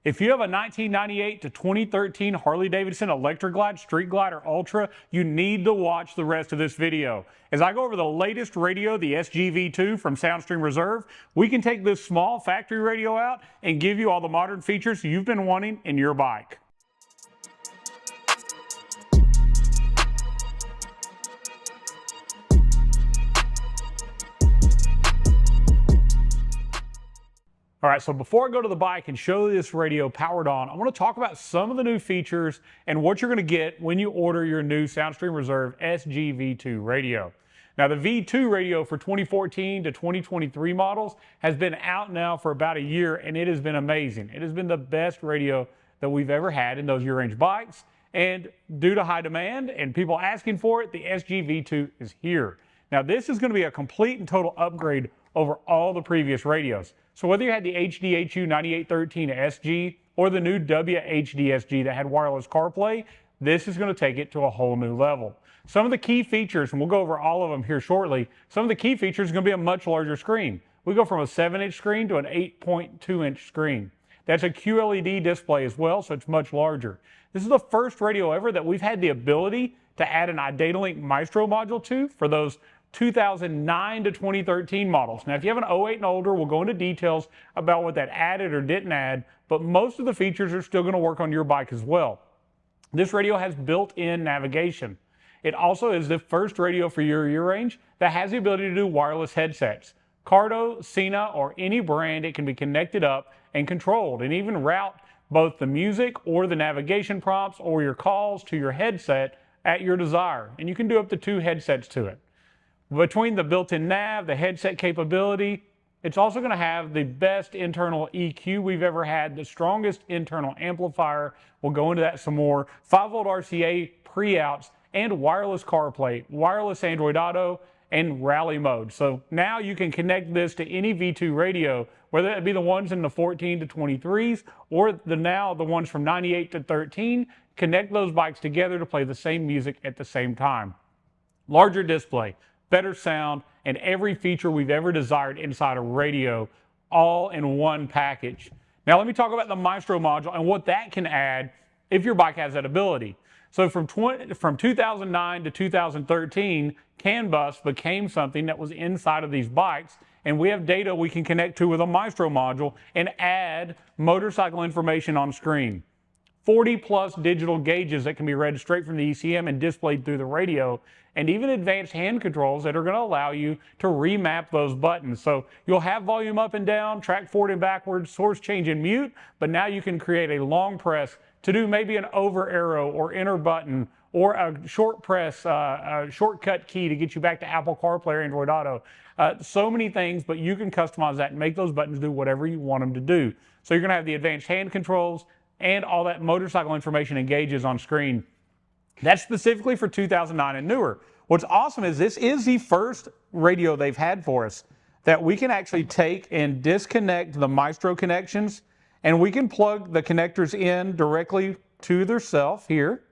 If you have a 1998 to 2013 Harley Davidson Electric Glide, Street Glide, or Ultra, you need to watch the rest of this video. As I go over the latest radio, the SG.V2 from Soundstream Reserve, we can take this small factory radio out and give you all the modern features you've been wanting in your bike. All right, so before I go to the bike and show this radio powered on, I want to talk about some of the new features and what you're going to get when you order your new Soundstream Reserve SG.V2 radio. Now, the V2 radio for 2014 to 2023 models has been out now for about a year, and it has been amazing. It has been the best radio that we've ever had in those year-range bikes, and due to high demand and people asking for it, the SG.V2 is here. Now, this is going to be a complete and total upgrade over all the previous radios. So whether you had the HDHU 9813 SG or the new WHD SG that had wireless CarPlay, this is going to take it to a whole new level. Some of the key features, and we'll go over all of them here shortly, some of the key features are going to be a much larger screen. We go from a 7-inch screen to an 8.2-inch screen. That's a QLED display as well, so it's much larger. This is the first radio ever that we've had the ability to add an iDataLink Maestro module to for those 2009 to 2013 models. Now, if you have an 08 and older, we'll go into details about what that added or didn't add, but most of the features are still going to work on your bike as well. This radio has built-in navigation. It also is the first radio for your year range that has the ability to do wireless headsets. Cardo, Sena, or any brand, it can be connected up and controlled and even route both the music or the navigation prompts or your calls to your headset at your desire. And you can do up to 2 headsets to it. Between the built-in nav, the headset capability, it's also going to have the best internal EQ we've ever had, the strongest internal amplifier. We'll go into that some more. 5-volt RCA pre-outs and wireless CarPlay, wireless Android Auto, and rally mode. So now you can connect this to any V2 radio, whether it be the ones in the 14 to 23s or the ones from 98 to 13. Connect those bikes together to play the same music at the same time. Larger display, better sound, and every feature we've ever desired inside a radio, all in one package. Now let me talk about the Maestro module and what that can add if your bike has that ability. So from 2009 to 2013, CAN bus became something that was inside of these bikes, and we have data we can connect to with a Maestro module and add motorcycle information on screen. 40+ digital gauges that can be read straight from the ECM and displayed through the radio, and even advanced hand controls that are going to allow you to remap those buttons. So you'll have volume up and down, track forward and backwards, source change and mute, but now you can create a long press to do maybe an over arrow or enter button or a short press, a shortcut key to get you back to Apple CarPlay or Android Auto. So many things, but you can customize that and make those buttons do whatever you want them to do. So you're going to have the advanced hand controls and all that motorcycle information and gauges on screen. That's specifically for 2009 and newer. What's awesome is this is the first radio they've had for us that we can actually take and disconnect the Maestro connections, and we can plug the connectors in directly to their self here.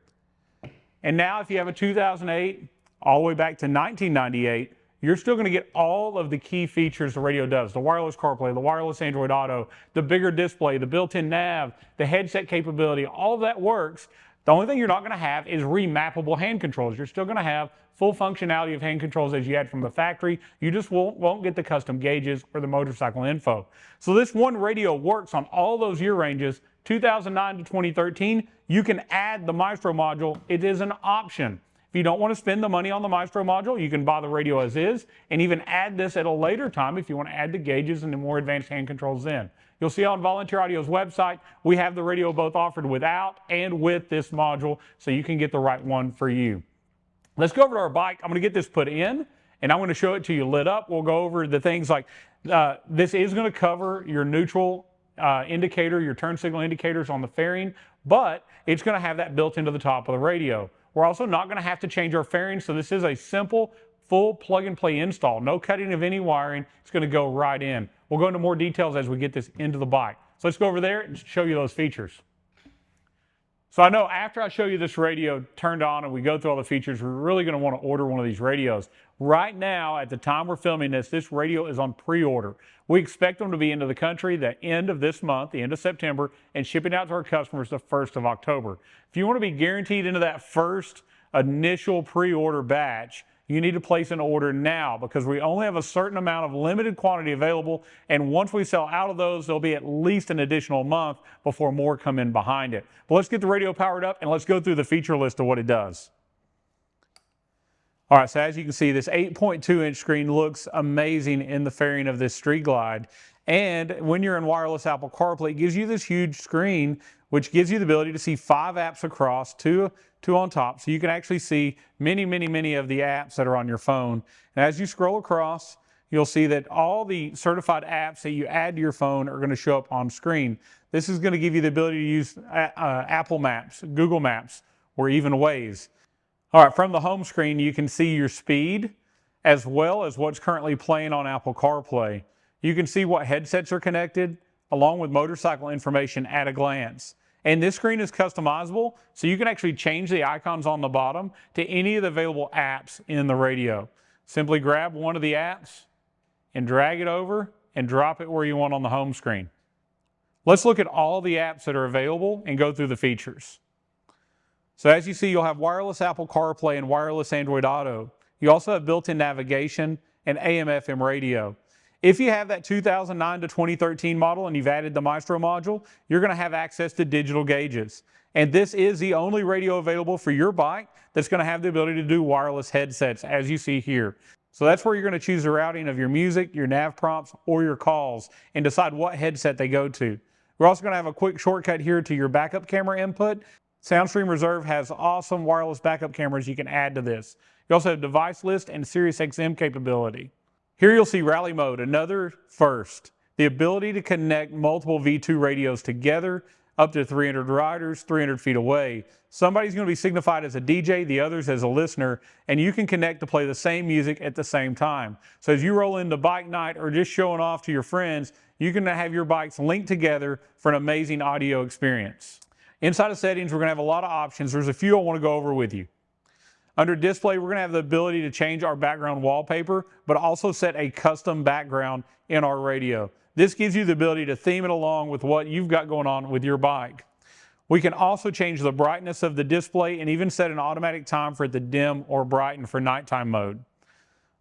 And now if you have a 2008 all the way back to 1998, you're still going to get all of the key features the radio does. The wireless CarPlay, the wireless Android Auto, the bigger display, the built-in nav, the headset capability, all of that works. The only thing you're not going to have is remappable hand controls. You're still going to have full functionality of hand controls as you had from the factory. You just won't get the custom gauges or the motorcycle info. So this one radio works on all those year ranges, 2009 to 2013. You can add the Maestro module. It is an option. If you don't want to spend the money on the Maestro module, you can buy the radio as is and even add this at a later time if you want to add the gauges and the more advanced hand controls in. You'll see on Volunteer Audio's website, we have the radio both offered without and with this module, so you can get the right one for you. Let's go over to our bike. I'm going to get this put in, and I'm going to show it to you lit up. We'll go over the things like this is going to cover your neutral indicator, your turn signal indicators on the fairing, but it's going to have that built into the top of the radio. We're also not going to have to change our fairing, so this is a simple, full plug-and-play install. No cutting of any wiring. It's going to go right in. We'll go into more details as we get this into the bike. So let's go over there and show you those features. So I know after I show you this radio turned on and we go through all the features, we're really going to want to order one of these radios. Right now, at the time we're filming this radio is on pre-order. We expect them to be into the country the end of this month, the end of September, and shipping out to our customers the 1st of October. If you want to be guaranteed into that first initial pre-order batch, you need to place an order now because we only have a certain amount of limited quantity available, and once we sell out of those, there'll be at least an additional month before more come in behind it. But let's get the radio powered up and let's go through the feature list of what it does. All right, so as you can see, this 8.2-inch screen looks amazing in the fairing of this Street Glide. And when you're in wireless Apple CarPlay, it gives you this huge screen, which gives you the ability to see 5 apps across, two on top. So you can actually see many of the apps that are on your phone. And as you scroll across, you'll see that all the certified apps that you add to your phone are going to show up on screen. This is going to give you the ability to use Apple Maps, Google Maps, or even Waze. All right, from the home screen, you can see your speed as well as what's currently playing on Apple CarPlay. You can see what headsets are connected along with motorcycle information at a glance. And this screen is customizable, so you can actually change the icons on the bottom to any of the available apps in the radio. Simply grab one of the apps and drag it over and drop it where you want on the home screen. Let's look at all the apps that are available and go through the features. So as you see, you'll have wireless Apple CarPlay and wireless Android Auto. You also have built-in navigation and AM/FM radio. If you have that 2009 to 2013 model and you've added the Maestro module, you're going to have access to digital gauges. And this is the only radio available for your bike that's going to have the ability to do wireless headsets, as you see here. So that's where you're going to choose the routing of your music, your nav prompts, or your calls and decide what headset they go to. We're also going to have a quick shortcut here to your backup camera input. Soundstream Reserve has awesome wireless backup cameras you can add to this. You also have device list and SiriusXM capability. Here you'll see rally mode, another first. The ability to connect multiple V2 radios together up to 300 riders, 300 feet away. Somebody's going to be signified as a DJ, the others as a listener, and you can connect to play the same music at the same time. So as you roll into bike night or just showing off to your friends, you can have your bikes linked together for an amazing audio experience. Inside of settings, we're going to have a lot of options. There's a few I want to go over with you. Under display, we're going to have the ability to change our background wallpaper, but also set a custom background in our radio. This gives you the ability to theme it along with what you've got going on with your bike. We can also change the brightness of the display and even set an automatic time for it to dim or brighten for nighttime mode.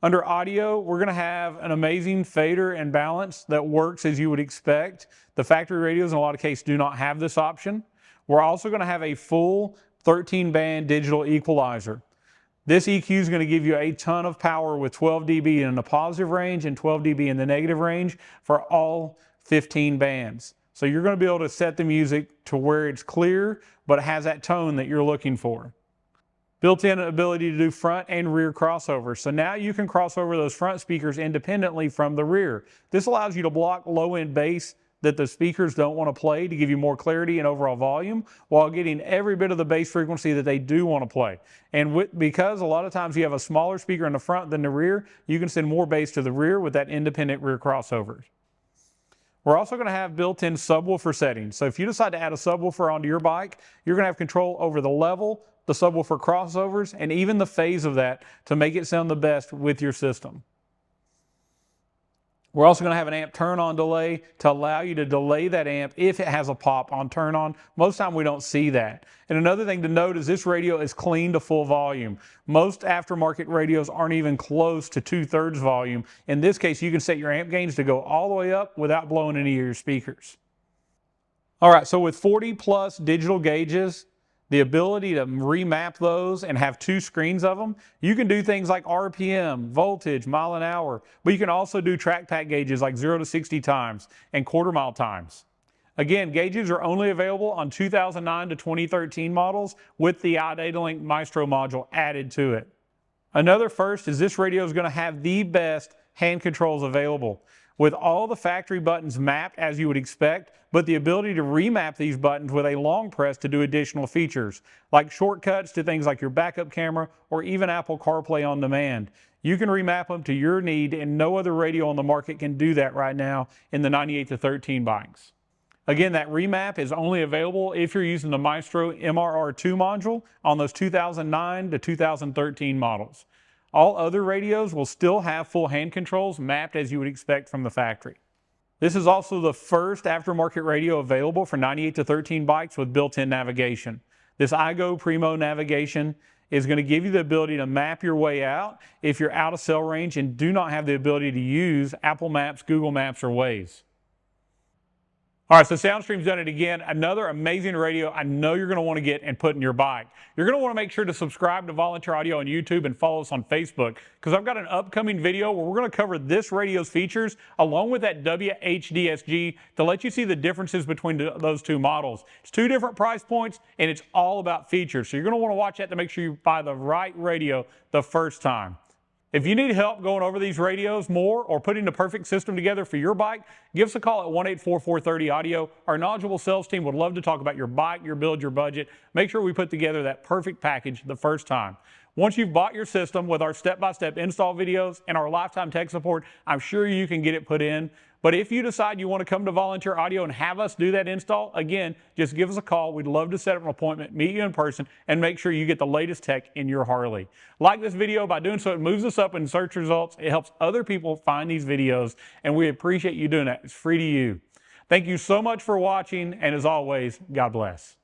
Under audio, we're going to have an amazing fader and balance that works as you would expect. The factory radios in a lot of cases do not have this option. We're also going to have a full 13-band digital equalizer. This EQ is going to give you a ton of power with 12 dB in the positive range and 12 dB in the negative range for all 15 bands. So you're going to be able to set the music to where it's clear, but it has that tone that you're looking for. Built-in ability to do front and rear crossovers. So now you can cross over those front speakers independently from the rear. This allows you to block low-end bass that the speakers don't want to play to give you more clarity and overall volume while getting every bit of the bass frequency that they do want to play. And because a lot of times you have a smaller speaker in the front than the rear, you can send more bass to the rear with that independent rear crossovers. We're also going to have built-in subwoofer settings. So if you decide to add a subwoofer onto your bike, you're going to have control over the level, the subwoofer crossovers, and even the phase of that to make it sound the best with your system. We're also going to have an amp turn-on delay to allow you to delay that amp if it has a pop on turn-on. Most time we don't see that. And another thing to note is this radio is clean to full volume. Most aftermarket radios aren't even close to 2/3 volume. In this case, you can set your amp gains to go all the way up without blowing any of your speakers. All right, so with 40+ digital gauges, the ability to remap those and have 2 screens of them, you can do things like RPM, voltage, mile an hour, but you can also do track pack gauges like 0 to 60 times and quarter-mile times. Again, gauges are only available on 2009 to 2013 models with the iDataLink Maestro module added to it. Another first is this radio is going to have the best hand controls available, with all the factory buttons mapped as you would expect, but the ability to remap these buttons with a long press to do additional features, like shortcuts to things like your backup camera or even Apple CarPlay on demand. You can remap them to your need, and no other radio on the market can do that right now in the 98 to 13 bikes. Again, that remap is only available if you're using the Maestro MRR2 module on those 2009 to 2013 models. All other radios will still have full hand controls mapped as you would expect from the factory. This is also the first aftermarket radio available for 98 to 13 bikes with built-in navigation. This iGo Primo navigation is going to give you the ability to map your way out if you're out of cell range and do not have the ability to use Apple Maps, Google Maps, or Waze. All right, so Soundstream's done it again. Another amazing radio I know you're going to want to get and put in your bike. You're going to want to make sure to subscribe to Volunteer Audio on YouTube and follow us on Facebook, because I've got an upcoming video where we're going to cover this radio's features along with that WHDSG to let you see the differences between those two models. It's two different price points and it's all about features. So you're going to want to watch that to make sure you buy the right radio the first time. If you need help going over these radios more or putting the perfect system together for your bike, give us a call at 1-844-30-AUDIO. Our knowledgeable sales team would love to talk about your bike, your build, your budget. Make sure we put together that perfect package the first time. Once you've bought your system with our step-by-step install videos and our lifetime tech support, I'm sure you can get it put in. But if you decide you want to come to Volunteer Audio and have us do that install, again, just give us a call. We'd love to set up an appointment, meet you in person, and make sure you get the latest tech in your Harley. Like this video. By doing so, it moves us up in search results. It helps other people find these videos, and we appreciate you doing that. It's free to you. Thank you so much for watching, and as always, God bless.